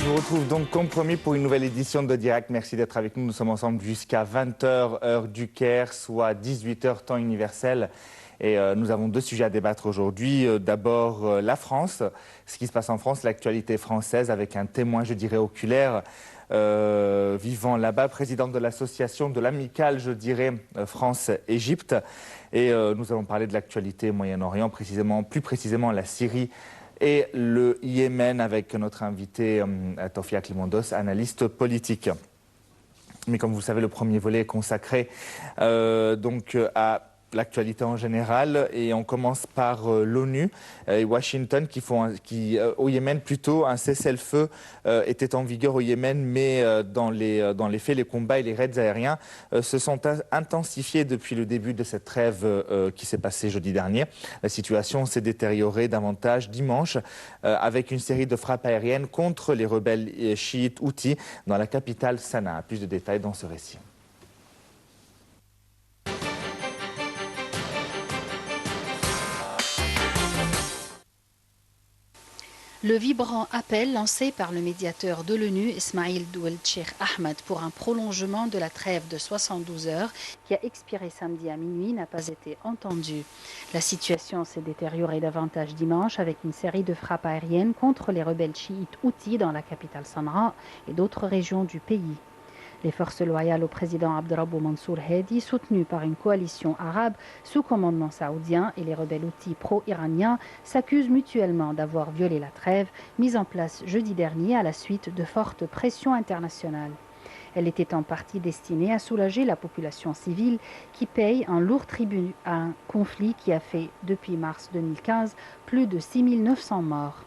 Je vous retrouve donc comme promis pour une nouvelle édition de Direct. Merci d'être avec nous. Nous sommes ensemble jusqu'à 20 h, heure du Caire, soit 18 h, temps universel. Et nous avons deux sujets à débattre aujourd'hui. D'abord, la France, ce qui se passe en France, l'actualité française, avec un témoin, je dirais, oculaire, vivant là-bas, présidente de l'association de l'amicale, je dirais, France-Égypte. Et nous allons parler de l'actualité au Moyen-Orient, plus précisément la Syrie et le Yémen, avec notre invité Tofia Klimondos, analyste politique. Mais comme vous le savez, le premier volet est consacré à l'actualité en général, et on commence par l'ONU et Washington au Yémen plutôt. Un cessez-le-feu était en vigueur au Yémen, mais dans les faits, les combats et les raids aériens se sont intensifiés depuis le début de cette trêve qui s'est passée jeudi dernier. La situation s'est détériorée davantage dimanche avec une série de frappes aériennes contre les rebelles chiites houthis dans la capitale Sanaa. Plus de détails dans ce récit. Le vibrant appel lancé par le médiateur de l'ONU, Ismail Ould Cheikh Ahmed, pour un prolongement de la trêve de 72 heures qui a expiré samedi à minuit n'a pas été entendu. La situation s'est détériorée davantage dimanche avec une série de frappes aériennes contre les rebelles chiites houthis dans la capitale Sanaa et d'autres régions du pays. Les forces loyales au président Abdrabbuh Mansour Hadi, soutenues par une coalition arabe sous commandement saoudien, et les rebelles houthis pro-iraniens s'accusent mutuellement d'avoir violé la trêve mise en place jeudi dernier à la suite de fortes pressions internationales. Elle était en partie destinée à soulager la population civile qui paye un lourd tribut à un conflit qui a fait, depuis mars 2015, plus de 6 900 morts.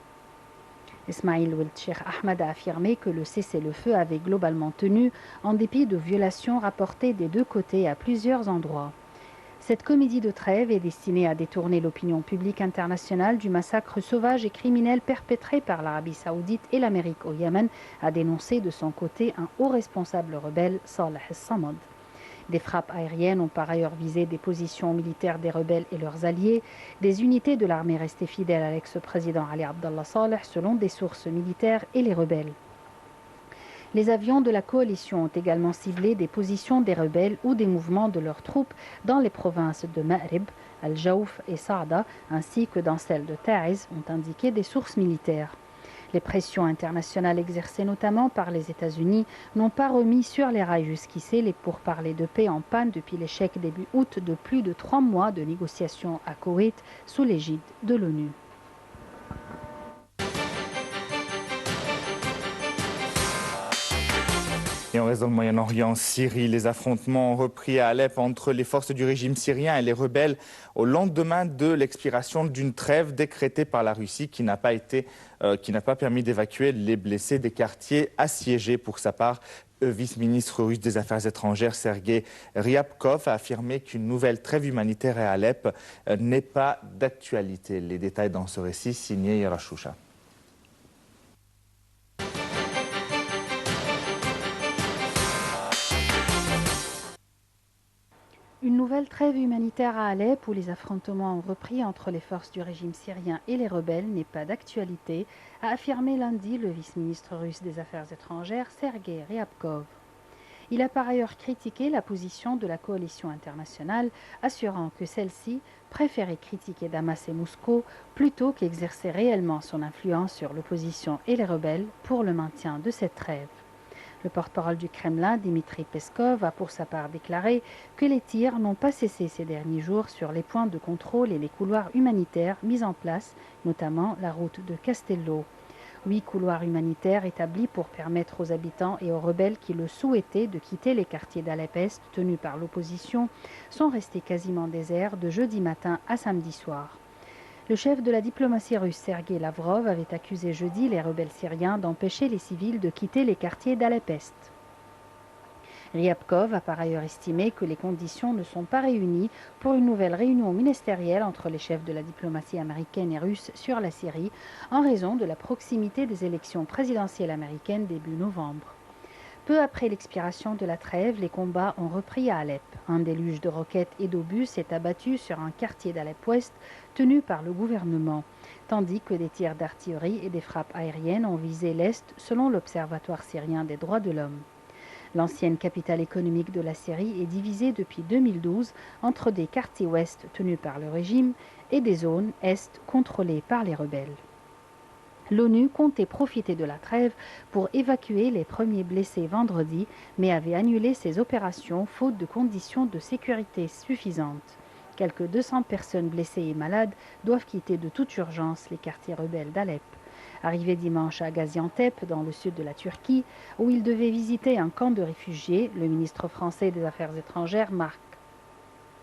Ismail Ould Cheikh Ahmed a affirmé que le cessez-le-feu avait globalement tenu en dépit de violations rapportées des deux côtés à plusieurs endroits. Cette comédie de trêve est destinée à détourner l'opinion publique internationale du massacre sauvage et criminel perpétré par l'Arabie saoudite et l'Amérique au Yémen, a dénoncé de son côté un haut responsable rebelle, Saleh al-Samad. Des frappes aériennes ont par ailleurs visé des positions militaires des rebelles et leurs alliés, des unités de l'armée restées fidèles à l'ex-président Ali Abdallah Saleh, selon des sources militaires, et les rebelles. Les avions de la coalition ont également ciblé des positions des rebelles ou des mouvements de leurs troupes dans les provinces de Ma'rib, Al-Jawf et Saada, ainsi que dans celle de Ta'iz, ont indiqué des sources militaires. Les pressions internationales exercées notamment par les États-Unis n'ont pas remis sur les rails jusqu'ici les pourparlers de paix en panne depuis l'échec début août de plus de 3 mois de négociations à Koweït sous l'égide de l'ONU. Et on reste dans le Moyen-Orient, Syrie. Les affrontements ont repris à Alep entre les forces du régime syrien et les rebelles au lendemain de l'expiration d'une trêve décrétée par la Russie qui n'a pas permis d'évacuer les blessés des quartiers assiégés. Pour sa part, le vice-ministre russe des Affaires étrangères, Sergei Ryabkov, a affirmé qu'une nouvelle trêve humanitaire à Alep n'est pas d'actualité. Les détails dans ce récit signé Yarashusha. Une nouvelle trêve humanitaire à Alep, où les affrontements ont repris entre les forces du régime syrien et les rebelles, n'est pas d'actualité, a affirmé lundi le vice-ministre russe des Affaires étrangères, Sergei Ryabkov. Il a par ailleurs critiqué la position de la coalition internationale, assurant que celle-ci préférait critiquer Damas et Moscou plutôt qu'exercer réellement son influence sur l'opposition et les rebelles pour le maintien de cette trêve. Le porte-parole du Kremlin, Dmitri Peskov, a pour sa part déclaré que les tirs n'ont pas cessé ces derniers jours sur les points de contrôle et les couloirs humanitaires mis en place, notamment la route de Castello. 8 couloirs humanitaires établis pour permettre aux habitants et aux rebelles qui le souhaitaient de quitter les quartiers d'Alep-Est tenus par l'opposition sont restés quasiment déserts de jeudi matin à samedi soir. Le chef de la diplomatie russe, Sergei Lavrov, avait accusé jeudi les rebelles syriens d'empêcher les civils de quitter les quartiers d'Alep-Est. Ryabkov a par ailleurs estimé que les conditions ne sont pas réunies pour une nouvelle réunion ministérielle entre les chefs de la diplomatie américaine et russe sur la Syrie en raison de la proximité des élections présidentielles américaines début novembre. Peu après l'expiration de la trêve, les combats ont repris à Alep. Un déluge de roquettes et d'obus s'est abattu sur un quartier d'Alep-Ouest tenu par le gouvernement, tandis que des tirs d'artillerie et des frappes aériennes ont visé l'Est selon l'Observatoire syrien des droits de l'homme. L'ancienne capitale économique de la Syrie est divisée depuis 2012 entre des quartiers ouest tenus par le régime et des zones est contrôlées par les rebelles. L'ONU comptait profiter de la trêve pour évacuer les premiers blessés vendredi, mais avait annulé ses opérations faute de conditions de sécurité suffisantes. Quelques 200 personnes blessées et malades doivent quitter de toute urgence les quartiers rebelles d'Alep. Arrivé dimanche à Gaziantep, dans le sud de la Turquie, où il devait visiter un camp de réfugiés, le ministre français des Affaires étrangères, Marc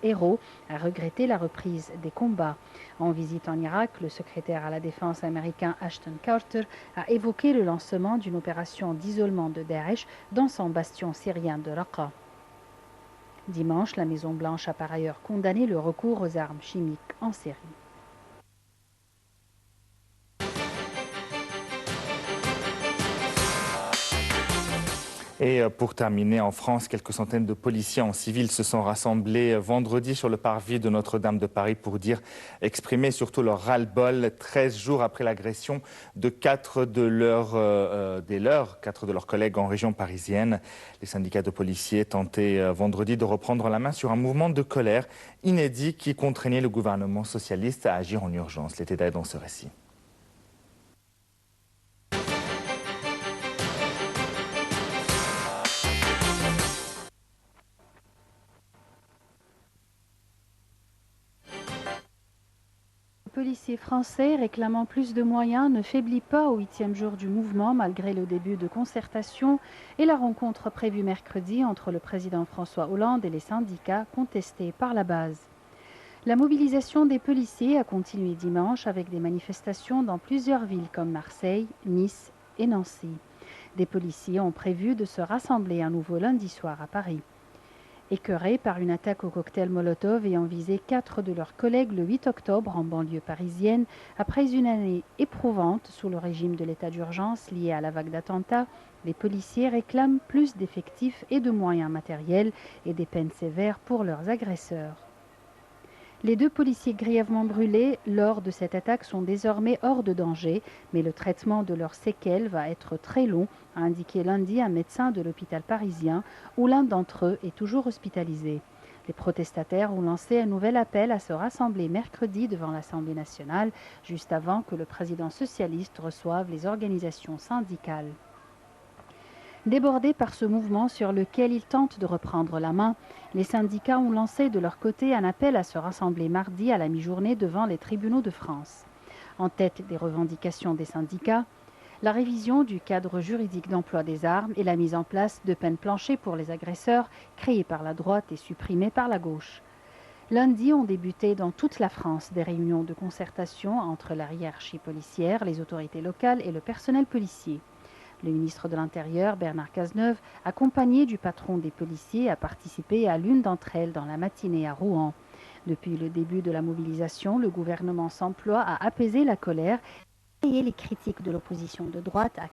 Ayrault, a regretté la reprise des combats. En visite en Irak, le secrétaire à la défense américain Ashton Carter a évoqué le lancement d'une opération d'isolement de Daesh dans son bastion syrien de Raqqa. Dimanche, la Maison-Blanche a par ailleurs condamné le recours aux armes chimiques en Syrie. Et pour terminer, en France, quelques centaines de policiers en civil se sont rassemblés vendredi sur le parvis de Notre-Dame de Paris pour exprimer surtout leur ras-le-bol 13 jours après l'agression de quatre de leurs collègues en région parisienne. Les syndicats de policiers tentaient vendredi de reprendre la main sur un mouvement de colère inédit qui contraignait le gouvernement socialiste à agir en urgence. Les détails dans ce récit. Le policier français réclamant plus de moyens ne faiblit pas au 8e jour du mouvement malgré le début de concertation et la rencontre prévue mercredi entre le président François Hollande et les syndicats contestés par la base. La mobilisation des policiers a continué dimanche avec des manifestations dans plusieurs villes comme Marseille, Nice et Nancy. Des policiers ont prévu de se rassembler à nouveau lundi soir à Paris. Écœurés par une attaque au cocktail Molotov ayant visé 4 de leurs collègues le 8 octobre en banlieue parisienne, après une année éprouvante sous le régime de l'état d'urgence lié à la vague d'attentats, les policiers réclament plus d'effectifs et de moyens matériels et des peines sévères pour leurs agresseurs. Les 2 policiers grièvement brûlés lors de cette attaque sont désormais hors de danger, mais le traitement de leurs séquelles va être très long, a indiqué lundi un médecin de l'hôpital parisien, où l'un d'entre eux est toujours hospitalisé. Les protestataires ont lancé un nouvel appel à se rassembler mercredi devant l'Assemblée nationale, juste avant que le président socialiste reçoive les organisations syndicales. Débordés par ce mouvement sur lequel ils tentent de reprendre la main, les syndicats ont lancé de leur côté un appel à se rassembler mardi à la mi-journée devant les tribunaux de France. En tête des revendications des syndicats, la révision du cadre juridique d'emploi des armes et la mise en place de peines planchées pour les agresseurs, créées par la droite et supprimées par la gauche. Lundi ont débuté dans toute la France des réunions de concertation entre la hiérarchie policière, les autorités locales et le personnel policier. Le ministre de l'Intérieur, Bernard Cazeneuve, accompagné du patron des policiers, a participé à l'une d'entre elles dans la matinée à Rouen. Depuis le début de la mobilisation, le gouvernement s'emploie à apaiser la colère et les critiques de l'opposition de droite à